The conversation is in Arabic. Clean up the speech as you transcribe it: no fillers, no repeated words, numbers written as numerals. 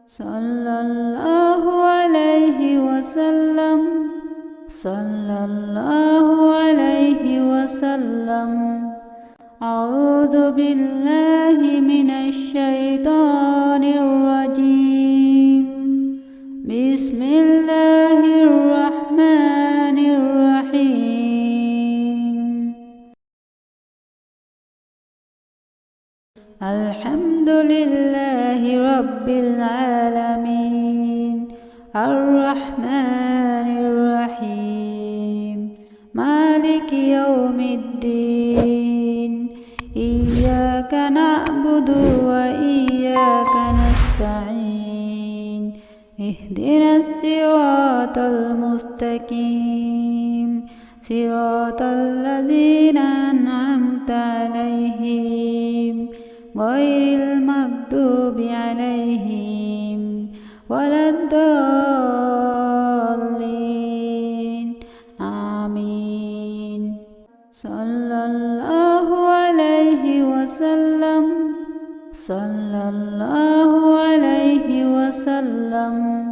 صلى الله عليه وسلم صلى الله عليه وسلم. أعوذ بالله من الشيطان الرجيم. بسم الله الرحمن الرحيم. الحمد لله رب العالمين الرحمن الرحيم مالك يوم الدين. إياك نعبد وإياك نستعين. اهدنا الصراط المستقيم صراط الذين أنعمت عليهم غير المغضوب عليهم ولا الضالين. آمين. صلى الله عليه وسلم صلى الله عليه وسلم.